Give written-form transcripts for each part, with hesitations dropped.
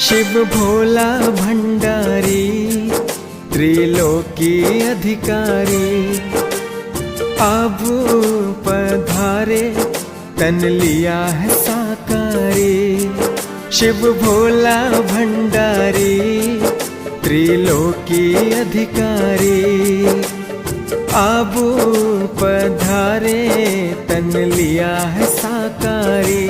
शिव भोला भंडारी त्रिलोकी अधिकारी, अब पधारे तन लिया है साकारी। शिव भोला भंडारी त्रिलोकी अधिकारी, अब पधारे तन लिया है साकारी।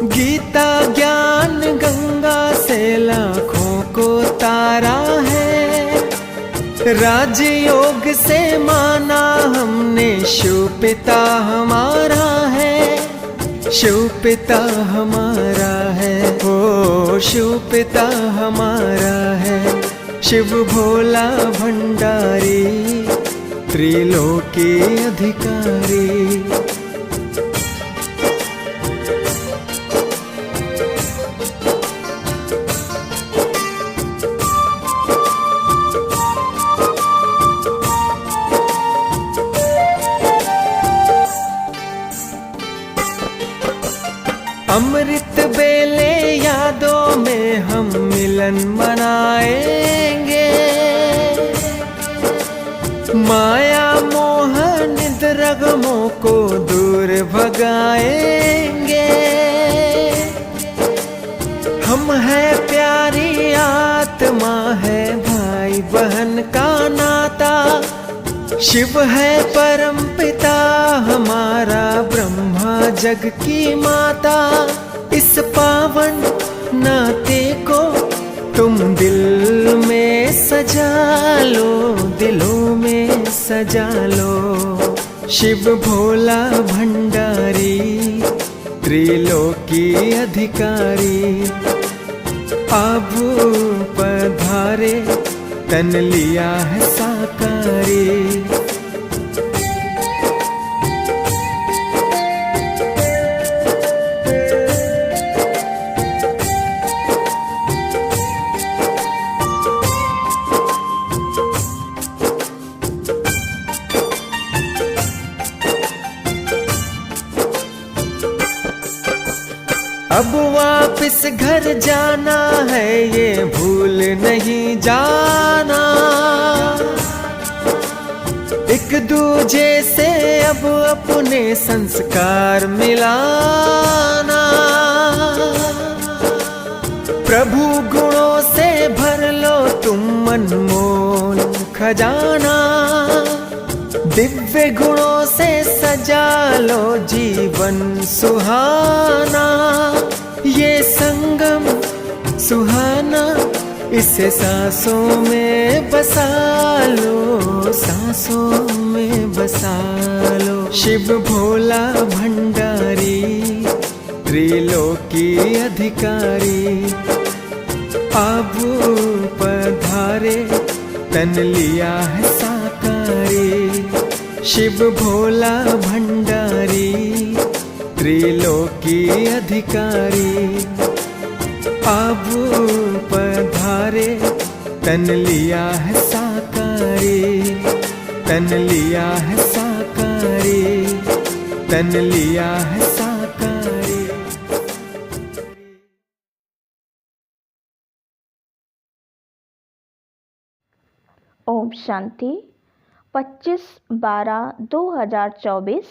गीता ज्ञान गंगा से लाखों को तारा है, राजयोग से माना हमने शिव पिता हमारा है। शिव पिता हमारा है, ओ शिव पिता हमारा है। शिव भोला भंडारी त्रिलोकी अधिकारी। अमृत बेले यादों में हम मिलन मनाएंगे, माया मोह निद्रा गमों को दूर भगाएंगे। हम है प्यारी आत्मा है भाई बहन का नाता, शिव है परम पिता हमारा ब्रह्मा जग की माता। इस पावन नाते को तुम दिल में सजा लो, दिलों में सजा लो। शिव भोला भंडारी त्रिलोकी अधिकारी, अब पधारे तन लिया है साकारी। अब वापिस घर जाना है ये भूल नहीं जाना, एक दूजे से अब अपने संस्कार मिलाना। प्रभु गुणों से भर लो तुम अनमोल खजाना, दिव्य गुणों से सजा लो जीवन सुहाना। ये संगम सुहाना इसे सांसों में बसा लो, सांसों में बसा लो। शिव भोला भंडारी त्रिलोकी अधिकारी, अब पधारे तन लिया है साकारी। शिव भोला भंडारी त्रिलोकी अधिकारी, अब पधारे तन लिया है साकारी। तन लिया है साकारी, तन लिया है साकारी। ओम शांति। 25/12/2024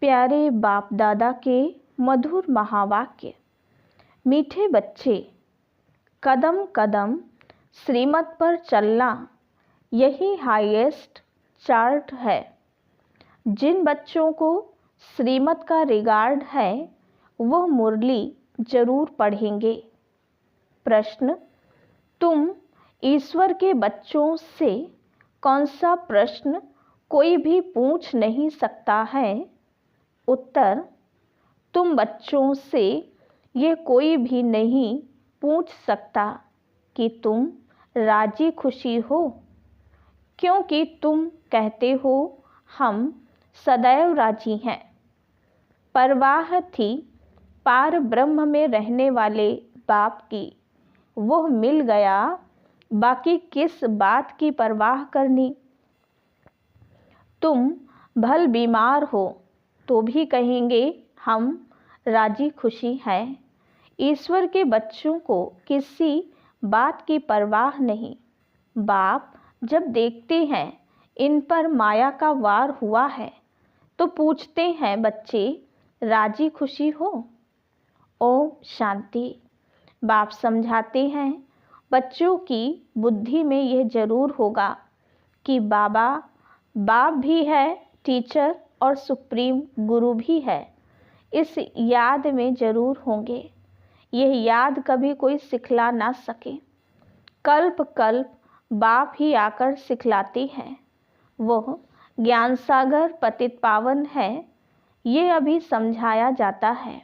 प्यारे बाप दादा के मधुर महावाक्य। मीठे बच्चे, कदम कदम श्रीमत पर चलना यही हाईएस्ट चार्ट है। जिन बच्चों को श्रीमत का रिगार्ड है वह मुरली जरूर पढ़ेंगे। प्रश्न, तुम ईश्वर के बच्चों से कौन सा प्रश्न कोई भी पूछ नहीं सकता है। उत्तर, तुम बच्चों से ये कोई भी नहीं पूछ सकता कि तुम राजी खुशी हो, क्योंकि तुम कहते हो हम सदैव राजी हैं। परवाह थी पार ब्रह्म में रहने वाले बाप की, वह मिल गया, बाकी किस बात की परवाह करनी। तुम भल बीमार हो तो भी कहेंगे हम राजी खुशी हैं। ईश्वर के बच्चों को किसी बात की परवाह नहीं। बाप जब देखते हैं इन पर माया का वार हुआ है तो पूछते हैं, बच्चे राजी खुशी हो? ओम शांति। बाप समझाते हैं, बच्चों की बुद्धि में यह जरूर होगा कि बाप भी है, टीचर और सुप्रीम गुरु भी है। इस याद में जरूर होंगे। यह याद कभी कोई सिखला ना सके। कल्प कल्प बाप ही आकर सिखलाते हैं। वह ज्ञान सागर पतित पावन है, ये अभी समझाया जाता है।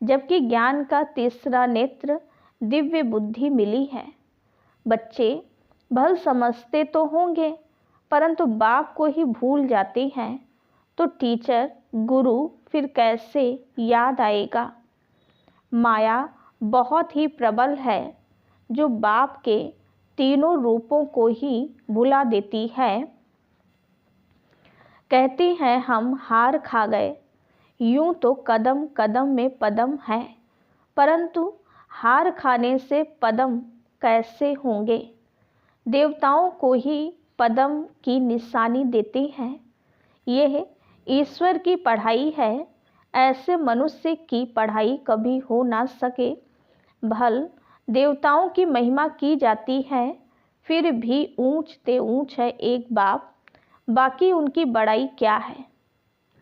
जबकि ज्ञान का तीसरा नेत्र दिव्य बुद्धि मिली है। बच्चे भल समझते तो होंगे, परंतु बाप को ही भूल जाते हैं, तो टीचर गुरु फिर कैसे याद आएगा। माया बहुत ही प्रबल है, जो बाप के तीनों रूपों को ही भुला देती है। कहते हैं हम हार खा गए। यूं तो कदम कदम में पदम है, परंतु हार खाने से पदम कैसे होंगे। देवताओं को ही पदम की निशानी देते हैं। यह ईश्वर की पढ़ाई है, ऐसे मनुष्य की पढ़ाई कभी हो ना सके। भल देवताओं की महिमा की जाती है, फिर भी ऊंच ते ऊंच है एक बाप, बाकी उनकी बड़ाई क्या है।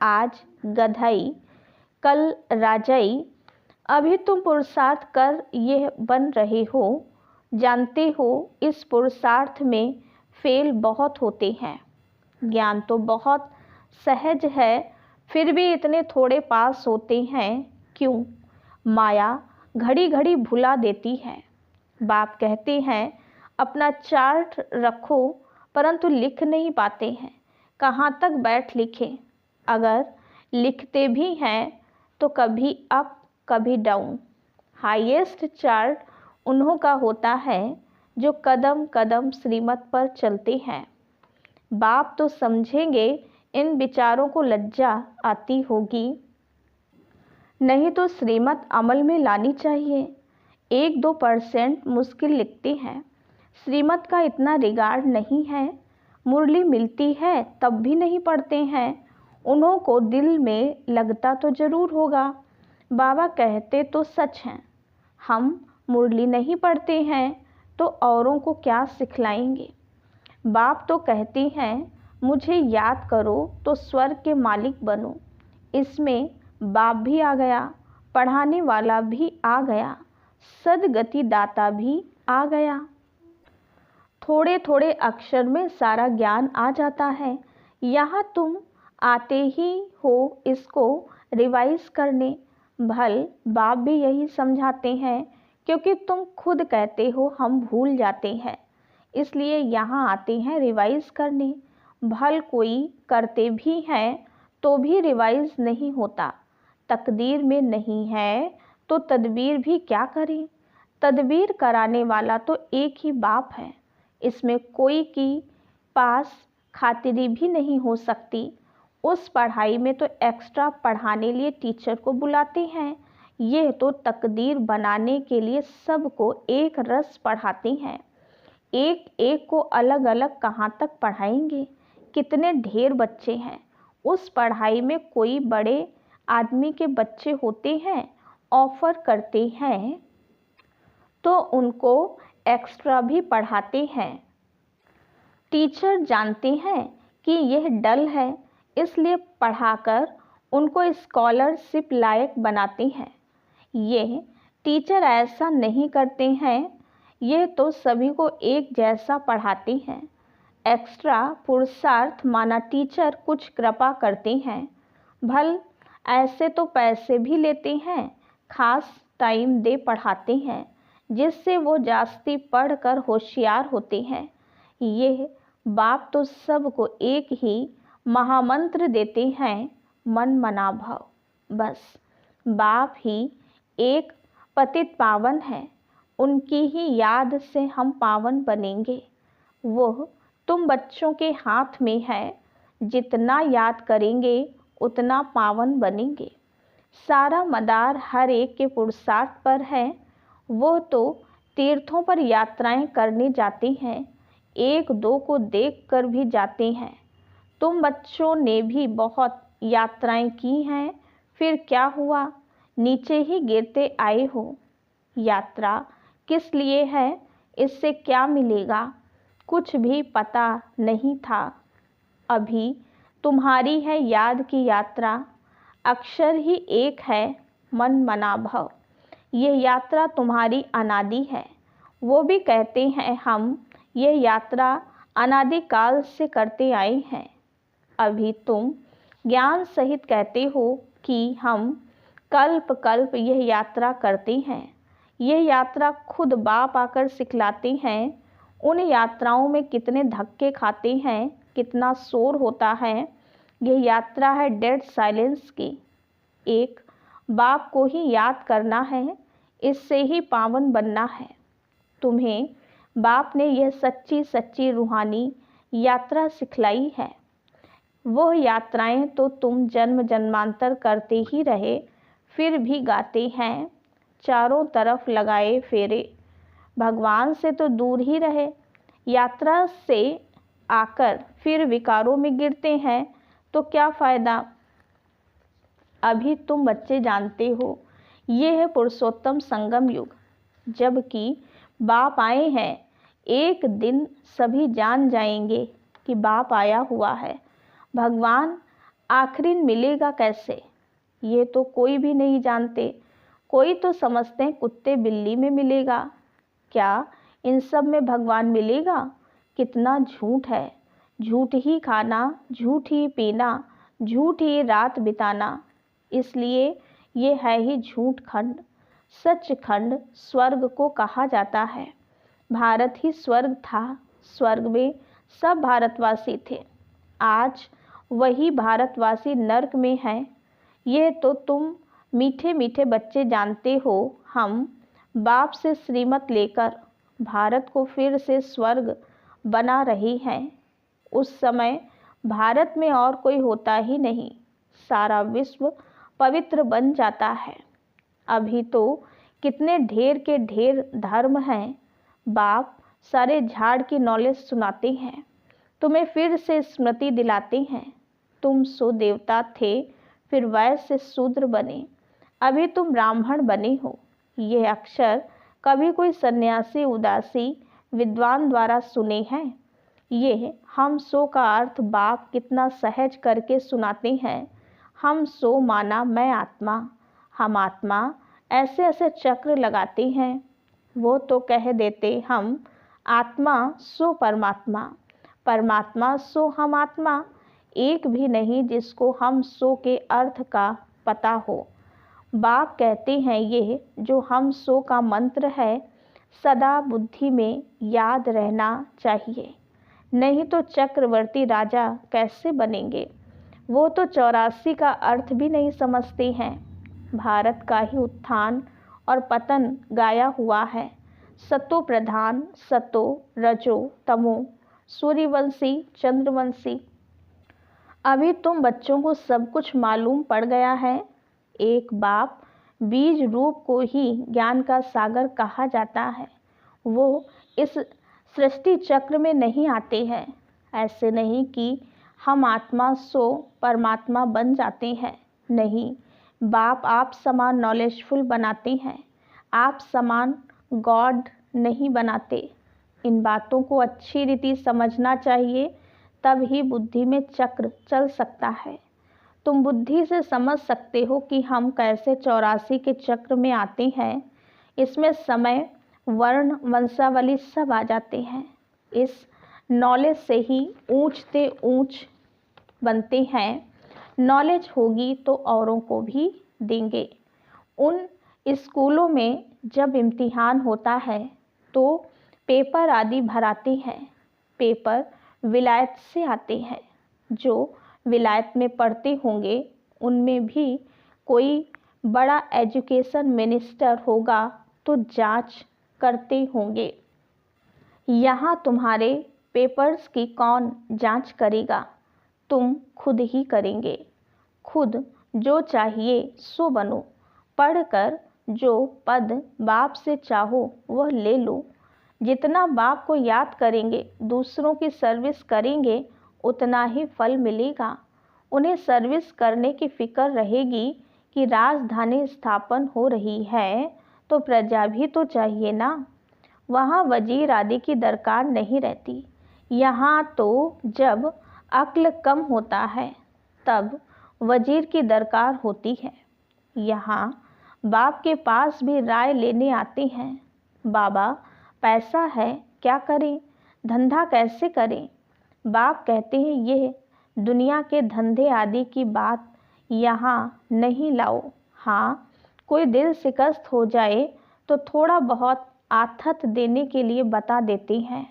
आज गधाई कल राजाई, अभी तुम पुरुषार्थ कर यह बन रहे हो। जानते हो इस पुरुषार्थ में फेल बहुत होते हैं। ज्ञान तो बहुत सहज है, फिर भी इतने थोड़े पास होते हैं क्यों? माया घड़ी घड़ी भुला देती है। बाप कहते हैं अपना चार्ट रखो, परंतु लिख नहीं पाते हैं। कहाँ तक बैठ लिखें? अगर लिखते भी हैं तो कभी अप कभी डाउन। हाईएस्ट चार्ट उन्हों का होता है जो कदम कदम श्रीमत पर चलते हैं। बाप तो समझेंगे, इन विचारों को लज्जा आती होगी। नहीं तो श्रीमत अमल में लानी चाहिए। 1-2% मुश्किल लिखते हैं। श्रीमत का इतना रिगार्ड नहीं है। मुरली मिलती है तब भी नहीं पढ़ते हैं। उन्हों को दिल में लगता तो जरूर होगा। बाबा कहते तो सच हैं। हम मुरली नहीं पढ़ते हैं तो औरों को क्या सिखलाएंगे। बाप तो कहते हैं मुझे याद करो तो स्वर्ग के मालिक बनो। इसमें बाप भी आ गया, पढ़ाने वाला भी आ गया, सदगति दाता भी आ गया। थोड़े थोड़े अक्षर में सारा ज्ञान आ जाता है। यहाँ तुम आते ही हो इसको रिवाइज करने। भल बाप भी यही समझाते हैं, क्योंकि तुम खुद कहते हो हम भूल जाते हैं, इसलिए यहाँ आते हैं रिवाइज करने। भल कोई करते भी हैं तो भी रिवाइज नहीं होता। तकदीर में नहीं है तो तदबीर भी क्या करें। तदबीर कराने वाला तो एक ही बाप है। इसमें कोई की पास खातिरी भी नहीं हो सकती। उस पढ़ाई में तो एक्स्ट्रा पढ़ाने लिए टीचर को बुलाते हैं। यह तो तकदीर बनाने के लिए सबको एक रस पढ़ाते हैं। एक एक को अलग अलग कहाँ तक पढ़ाएंगे। कितने ढेर बच्चे हैं। उस पढ़ाई में कोई बड़े आदमी के बच्चे होते हैं, ऑफर करते हैं तो उनको एक्स्ट्रा भी पढ़ाते हैं। टीचर जानते हैं कि यह डल है, इसलिए पढ़ाकर उनको स्कॉलरशिप लायक बनाते हैं। यह टीचर ऐसा नहीं करते हैं। यह तो सभी को एक जैसा पढ़ाते हैं। एक्स्ट्रा पुरुषार्थ माना टीचर कुछ कृपा करते हैं, भल ऐसे तो पैसे भी लेते हैं, खास टाइम दे पढ़ाते हैं, जिससे वो जास्ती पढ़कर होशियार होते हैं। ये बाप तो सबको एक ही महामंत्र देते हैं, मन मना भाव। बस बाप ही एक पतित पावन है, उनकी ही याद से हम पावन बनेंगे। वो तुम बच्चों के हाथ में है, जितना याद करेंगे उतना पावन बनेंगे। सारा मदार हर एक के पुरुषार्थ पर है। वो तो तीर्थों पर यात्राएं करने जाते हैं, एक दो को देख कर भी जाते हैं। तुम बच्चों ने भी बहुत यात्राएं की हैं, फिर क्या हुआ, नीचे ही गिरते आए हो। यात्रा किस लिए है, इससे क्या मिलेगा, कुछ भी पता नहीं था। अभी तुम्हारी है याद की यात्रा, अक्षर ही एक है, मन मना भव। ये यात्रा तुम्हारी अनादि है। वो भी कहते हैं हम ये यात्रा अनादिकाल से करते आए हैं। अभी तुम ज्ञान सहित कहते हो कि हम कल्प कल्प यह यात्रा करते हैं। यह यात्रा खुद बाप आकर सिखलाते हैं। उन यात्राओं में कितने धक्के खाते हैं, कितना शोर होता है। यह यात्रा है डेड साइलेंस की। एक बाप को ही याद करना है, इससे ही पावन बनना है। तुम्हें बाप ने यह सच्ची सच्ची रूहानी यात्रा सिखलाई है। वह यात्राएं तो तुम जन्म जन्मांतर करते ही रहे, फिर भी गाते हैं चारों तरफ लगाए फेरे। भगवान से तो दूर ही रहे, यात्रा से आकर फिर विकारों में गिरते हैं, तो क्या फ़ायदा। अभी तुम बच्चे जानते हो ये है पुरुषोत्तम संगम युग, जबकि बाप आए हैं। एक दिन सभी जान जाएंगे कि बाप आया हुआ है। भगवान आखिरी मिलेगा कैसे, ये तो कोई भी नहीं जानते। कोई तो समझते हैं कुत्ते बिल्ली में मिलेगा। क्या इन सब में भगवान मिलेगा? कितना झूठ है। झूठ ही खाना, झूठ ही पीना, झूठ ही रात बिताना। इसलिए ये है ही झूठ खंड। सचखंड स्वर्ग को कहा जाता है। भारत ही स्वर्ग था। स्वर्ग में सब भारतवासी थे। आज वही भारतवासी नर्क में हैं। ये तो तुम मीठे मीठे बच्चे जानते हो। हम बाप से श्रीमत लेकर भारत को फिर से स्वर्ग बना रही हैं। उस समय भारत में और कोई होता ही नहीं, सारा विश्व पवित्र बन जाता है। अभी तो कितने ढेर के ढेर धर्म हैं। बाप सारे झाड़ की नॉलेज सुनाते हैं, तुम्हें फिर से स्मृति दिलाते हैं। तुम सो देवता थे, फिर वैश्य से शूद्र बने, अभी तुम ब्राह्मण बने हो। ये अक्षर कभी कोई सन्यासी उदासी विद्वान द्वारा सुने हैं? ये हम सो का अर्थ बाप कितना सहज करके सुनाते हैं। हम सो माना मैं आत्मा, हम आत्मा, ऐसे ऐसे चक्र लगाते हैं। वो तो कह देते हम आत्मा सो परमात्मा, परमात्मा सो हम आत्मा। एक भी नहीं जिसको हम सो के अर्थ का पता हो। बाप कहते हैं ये जो हम सो का मंत्र है सदा बुद्धि में याद रहना चाहिए, नहीं तो चक्रवर्ती राजा कैसे बनेंगे। वो तो 84 का अर्थ भी नहीं समझते हैं। भारत का ही उत्थान और पतन गाया हुआ है। सतो प्रधान, सतो रजो तमो, सूर्यवंशी चंद्रवंशी। अभी तुम बच्चों को सब कुछ मालूम पड़ गया है। एक बाप बीज रूप को ही ज्ञान का सागर कहा जाता है। वो इस सृष्टि चक्र में नहीं आते हैं। ऐसे नहीं कि हम आत्मा सो परमात्मा बन जाते हैं। नहीं, बाप आप समान नॉलेजफुल बनाते हैं, आप समान गॉड नहीं बनाते। इन बातों को अच्छी रीति समझना चाहिए, तब ही बुद्धि में चक्र चल सकता है। तुम बुद्धि से समझ सकते हो कि हम कैसे 84 के चक्र में आते हैं। इसमें समय, वर्ण, वंशावली सब आ जाते हैं। इस नॉलेज से ही ऊंचते ऊंच बनते हैं। नॉलेज होगी तो औरों को भी देंगे। उन स्कूलों में जब इम्तिहान होता है तो पेपर आदि भराते हैं। पेपर विलायत से आते हैं। जो विलायत में पढ़ते होंगे उनमें भी कोई बड़ा एजुकेशन मिनिस्टर होगा तो जांच करते होंगे। यहाँ तुम्हारे पेपर्स की कौन जांच करेगा? तुम खुद ही करेंगे। खुद जो चाहिए सो बनो। पढ़कर जो पद बाप से चाहो वह ले लो। जितना बाप को याद करेंगे, दूसरों की सर्विस करेंगे, उतना ही फल मिलेगा। उन्हें सर्विस करने की फिक्र रहेगी कि राजधानी स्थापन हो रही है तो प्रजा भी तो चाहिए ना। वहाँ वजीर आदि की दरकार नहीं रहती। यहाँ तो जब अक्ल कम होता है तब वजीर की दरकार होती है। यहाँ बाप के पास भी राय लेने आते हैं। बाबा, पैसा है, क्या करें? धंधा कैसे करें? बाप कहते हैं ये दुनिया के धंधे आदि की बात यहाँ नहीं लाओ। हाँ, कोई दिल शिकस्त हो जाए तो थोड़ा बहुत आथत देने के लिए बता देते हैं,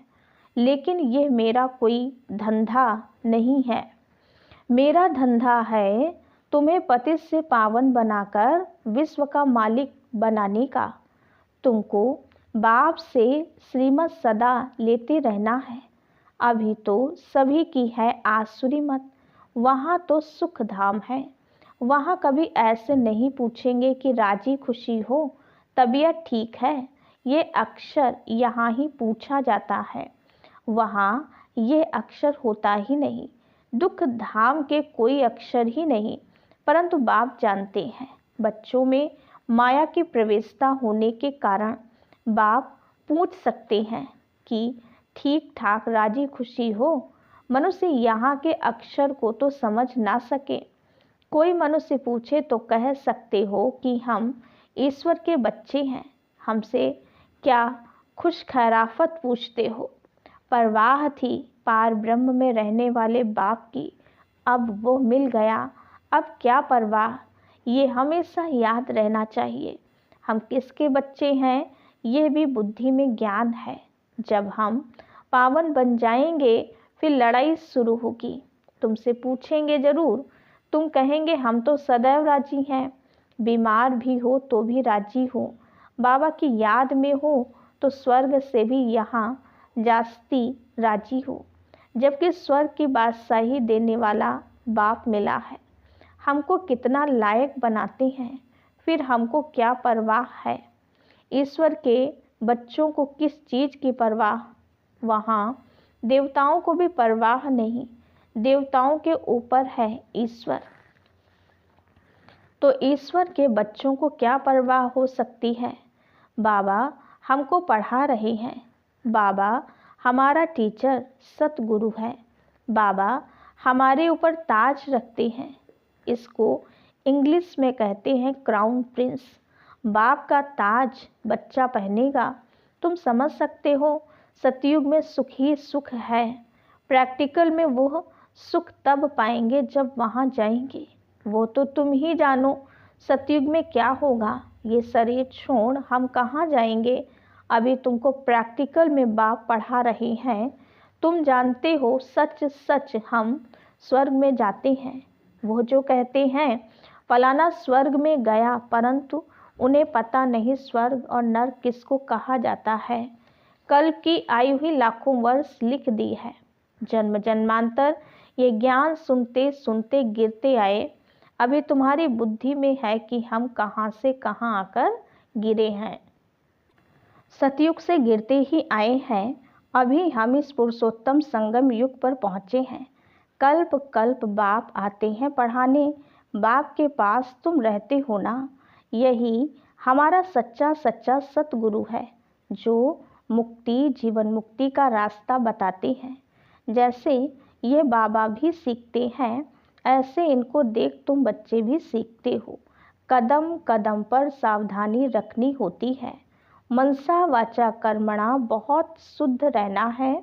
लेकिन ये मेरा कोई धंधा नहीं है। मेरा धंधा है तुम्हें पतित से पावन बनाकर विश्व का मालिक बनाने का। तुमको बाप से श्रीमत सदा लेते रहना है। अभी तो सभी की है आसुरी मत। वहाँ तो सुख धाम है। वहाँ कभी ऐसे नहीं पूछेंगे कि राजी खुशी हो, तबीयत ठीक है। ये अक्षर यहाँ ही पूछा जाता है, वहाँ ये अक्षर होता ही नहीं। दुख धाम के कोई अक्षर ही नहीं। परंतु बाप जानते हैं बच्चों में माया की प्रवेशता होने के कारण बाप पूछ सकते हैं कि ठीक ठाक राजी खुशी हो। मनुष्य यहाँ के अक्षर को तो समझ ना सके। कोई मनुष्य पूछे तो कह सकते हो कि हम ईश्वर के बच्चे हैं, हमसे क्या खुश खैराफत पूछते हो। परवाह थी पार ब्रह्म में रहने वाले बाप की, अब वो मिल गया, अब क्या परवाह। ये हमेशा याद रहना चाहिए। हम किसके बच्चे हैं ये भी बुद्धि में ज्ञान है। जब हम पावन बन जाएंगे फिर लड़ाई शुरू होगी। तुमसे पूछेंगे जरूर, तुम कहेंगे हम तो सदैव राजी हैं। बीमार भी हो तो भी राजी हो। बाबा की याद में हो तो स्वर्ग से भी यहाँ जास्ती राजी हो, जबकि स्वर्ग की बादशाही देने वाला बाप मिला है। हमको कितना लायक बनाते हैं, फिर हमको क्या परवाह है। ईश्वर के बच्चों को किस चीज़ की परवाह। वहाँ देवताओं को भी परवाह नहीं। देवताओं के ऊपर है ईश्वर, तो ईश्वर के बच्चों को क्या परवाह हो सकती है। बाबा हमको पढ़ा रहे हैं। बाबा हमारा टीचर सतगुरु है। बाबा हमारे ऊपर ताज रखते हैं। इसको इंग्लिश में कहते हैं क्राउन प्रिंस। बाप का ताज बच्चा पहनेगा। तुम समझ सकते हो सतयुग में सुख ही सुख है। प्रैक्टिकल में वो सुख तब पाएंगे जब वहाँ जाएंगे। वो तो तुम ही जानो सतयुग में क्या होगा। ये शरीर छोड़ हम कहाँ जाएंगे। अभी तुमको प्रैक्टिकल में बाप पढ़ा रहे हैं। तुम जानते हो सच सच हम स्वर्ग में जाते हैं। वो जो कहते हैं फलाना स्वर्ग में गया, परंतु उन्हें पता नहीं स्वर्ग और नर्क किसको कहा जाता है। कल की आयु ही लाखों वर्ष लिख दी है। जन्म जन्मांतर ये ज्ञान सुनते सुनते गिरते आए। अभी तुम्हारी बुद्धि में है कि हम कहाँ से कहाँ आकर गिरे हैं। सतयुग से गिरते ही आए हैं। अभी हम इस पुरुषोत्तम संगम युग पर पहुँचे हैं। कल्प कल्प बाप आते हैं पढ़ाने। बाप के पास तुम रहते हो ना। यही हमारा सच्चा सच्चा सतगुरु है जो मुक्ति जीवन मुक्ति का रास्ता बताते हैं। जैसे ये बाबा भी सीखते हैं, ऐसे इनको देख तुम बच्चे भी सीखते हो। कदम कदम पर सावधानी रखनी होती है। मनसा वाचा कर्मणा बहुत शुद्ध रहना है।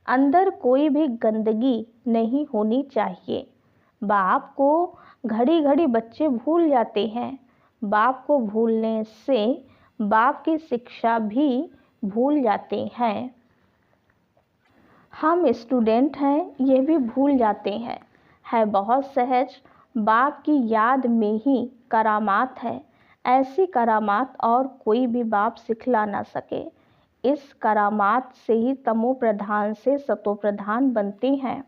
अंदर कोई भी गंदगी नहीं होनी चाहिए। बाप को घड़ी घड़ी बच्चे भूल जाते हैं। बाप को भूलने से बाप की शिक्षा भी भूल जाते हैं। हम स्टूडेंट हैं, ये भी भूल जाते हैं। है बहुत सहज, बाप की याद में ही करामात है। ऐसी करामात और कोई भी बाप सिखला ना सके। इस करामात से ही तमो प्रधान से सतो प्रधान बनते हैं।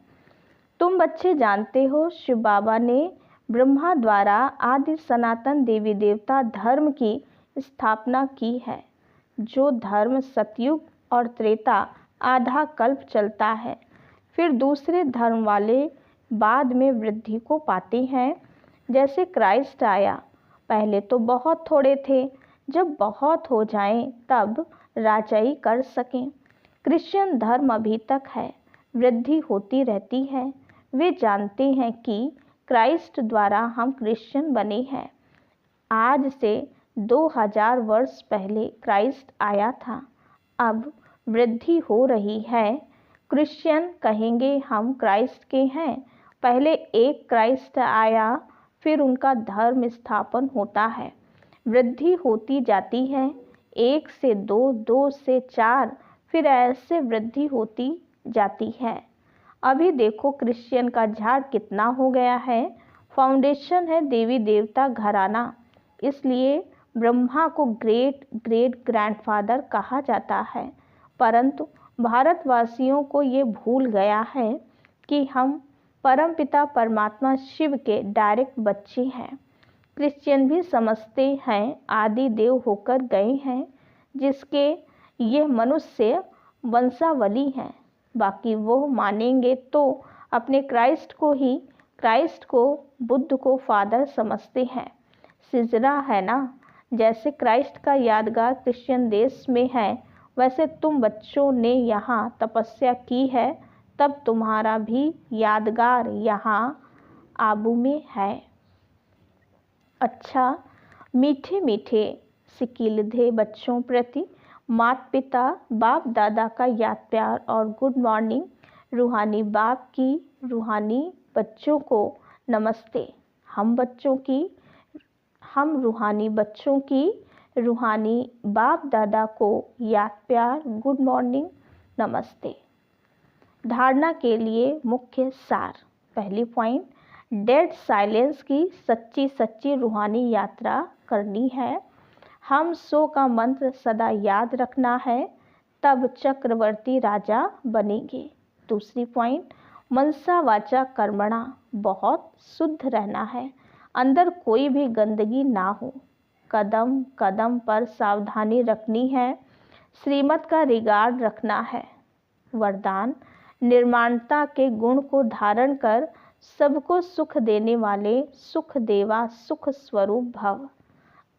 तुम बच्चे जानते हो, शिव बाबा ने ब्रह्मा द्वारा आदि सनातन देवी देवता धर्म की स्थापना की है। जो धर्म सतयुग और त्रेता आधा कल्प चलता है, फिर दूसरे धर्म वाले बाद में वृद्धि को पाते हैं। जैसे क्राइस्ट आया, पहले तो बहुत थोड़े थे, जब बहुत हो जाएं तब राजाई कर सकें। क्रिश्चियन धर्म अभी तक है, वृद्धि होती रहती है। वे जानते हैं कि क्राइस्ट द्वारा हम क्रिश्चियन बने हैं। आज से 2000 वर्ष पहले क्राइस्ट आया था, अब वृद्धि हो रही है। क्रिश्चियन कहेंगे हम क्राइस्ट के हैं। पहले एक क्राइस्ट आया, फिर उनका धर्म स्थापन होता है, वृद्धि होती जाती है। 1 से 2, 2 से 4, फिर ऐसे वृद्धि होती जाती है। अभी देखो क्रिश्चियन का झाड़ कितना हो गया है। फाउंडेशन है देवी देवता घराना, इसलिए ब्रह्मा को ग्रेट ग्रेट ग्रैंडफादर कहा जाता है। परंतु भारतवासियों को ये भूल गया है कि हम परमपिता परमात्मा शिव के डायरेक्ट बच्चे हैं। क्रिश्चियन भी समझते हैं आदि देव होकर गए हैं, जिसके ये मनुष्य वंशावली हैं। बाकी वो मानेंगे तो अपने क्राइस्ट को बुद्ध को फादर समझते हैं। सिजरा है ना, जैसे क्राइस्ट का यादगार क्रिश्चियन देश में है, वैसे तुम बच्चों ने यहाँ तपस्या की है, तब तुम्हारा भी यादगार यहाँ आबू में है। अच्छा, मीठे मीठे सिकिलधे बच्चों प्रति माता पिता बाप दादा का याद प्यार और गुड मॉर्निंग। रूहानी बाप की रूहानी बच्चों को नमस्ते। हम रूहानी बच्चों की रूहानी बाप दादा को याद प्यार गुड मॉर्निंग नमस्ते। धारणा के लिए मुख्य सार। पहली पॉइंट, डेड साइलेंस की सच्ची रूहानी यात्रा करनी है। हम सो का मंत्र सदा याद रखना है, तब चक्रवर्ती राजा बनेंगे। दूसरी पॉइंट, मनसा वाचा कर्मणा, बहुत शुद्ध रहना है, अंदर कोई भी गंदगी ना हो। कदम कदम पर सावधानी रखनी है, श्रीमत का रिगार्ड रखना है। वरदान, निर्माणता के गुण को धारण कर सबको सुख देने वाले सुख देवा सुख स्वरूप भव।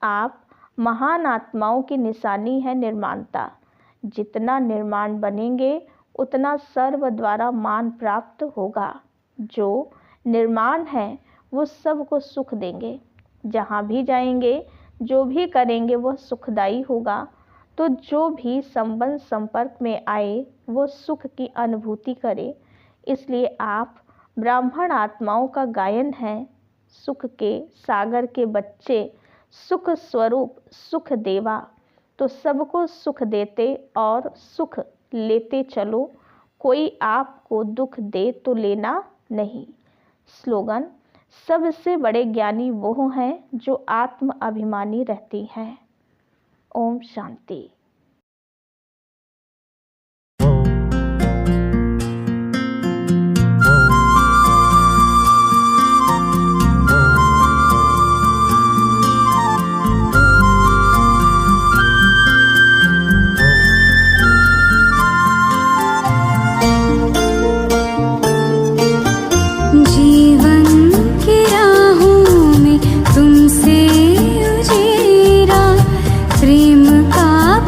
आप महान आत्माओं की निशानी है निर्माणता। जितना निर्माण बनेंगे उतना सर्व द्वारा मान प्राप्त होगा। जो निर्माण है वो सबको सुख देंगे। जहाँ भी जाएंगे, जो भी करेंगे वह सुखदायी होगा। तो जो भी संबंध संपर्क में आए वो सुख की अनुभूति करे। इसलिए आप ब्राह्मण आत्माओं का गायन है। सुख के सागर के बच्चे, सुख स्वरूप सुख देवा, तो सबको सुख देते और सुख लेते चलो। कोई आपको दुख दे तो लेना नहीं। स्लोगन, सबसे बड़े ज्ञानी वो हैं जो आत्म अभिमानी रहते हैं। ओम शांति। प्रेम का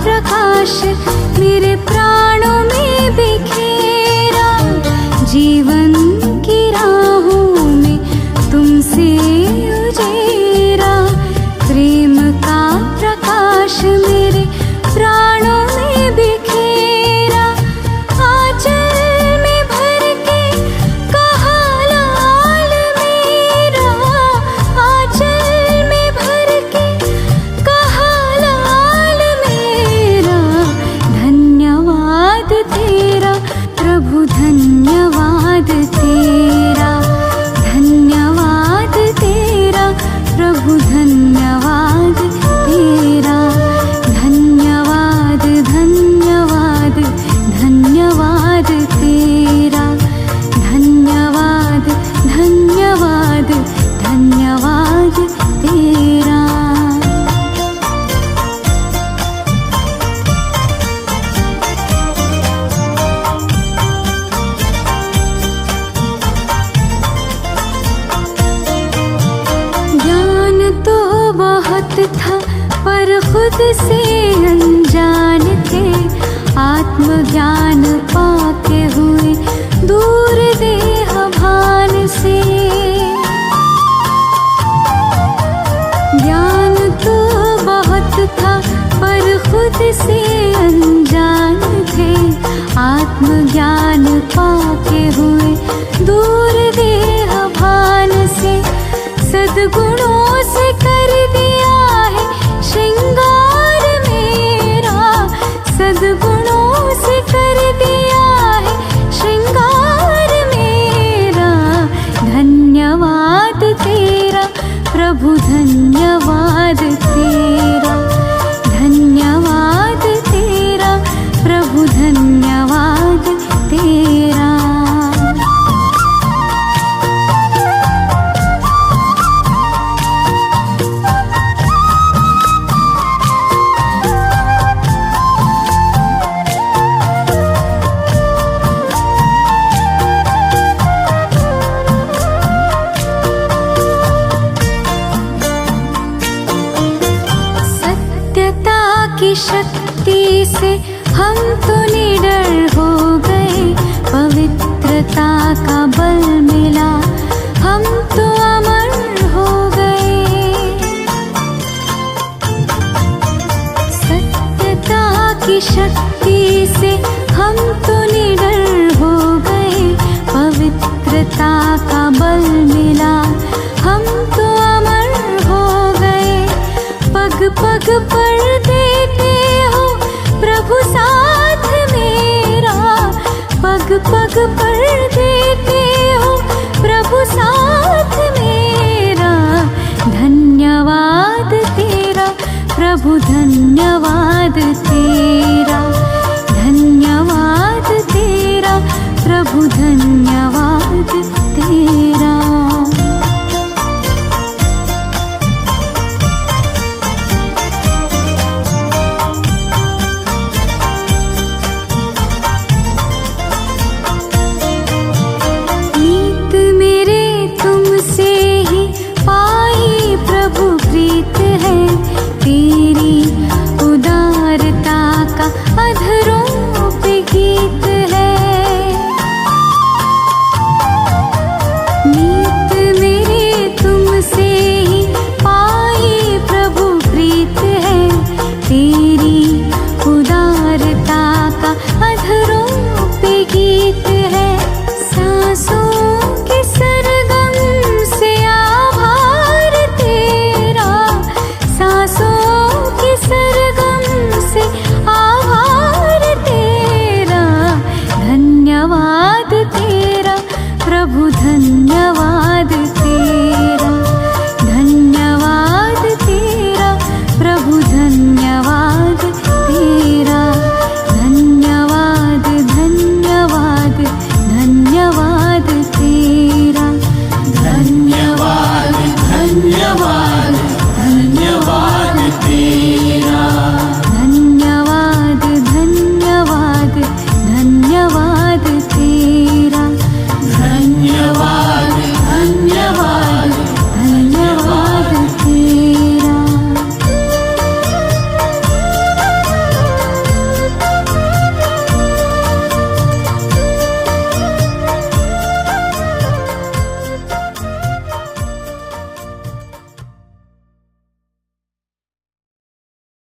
खुद से अनजान थे, आत्मज्ञान पाके हुए दूर देह भान से। ज्ञान तो बहुत था पर खुद से अनजान थे, आत्मज्ञान पाके हुए दूर देह भान से। सद्गुणों से कर दिया है श्रृंगार मेरा, सद्गुणों से कर दिया है श्रृंगार मेरा। धन्यवाद तेरा प्रभु, धन्यवाद तेरा, धन्यवाद तेरा प्रभु, धन्यवाद तेरा। की शक्ति से हम तो निडर हो गए, पवित्रता का बल मिला हम तो अमर हो गए। सत्यता की शक्ति से हम तो निडर हो गए, पवित्रता का बल मिला हम तो अमर हो गए। पग पग पर देते हो प्रभु साथ मेरा, पग पग पर देते हो प्रभु साथ मेरा। धन्यवाद तेरा प्रभु, धन्यवाद तेरा, धन्यवाद तेरा प्रभु, धन्यवाद तेरा। तेरी उदारता का अधरों पे गीत है। नीत मेरे तुमसे ही पाई प्रभु प्रीत है, तेरी उदारता का अधरों पे गीत है। सांसों के सरगम से आभार तेरा, सांसों के सरगम से आभार तेरा। धन्यवाद तेरा प्रभु, धन्यवाद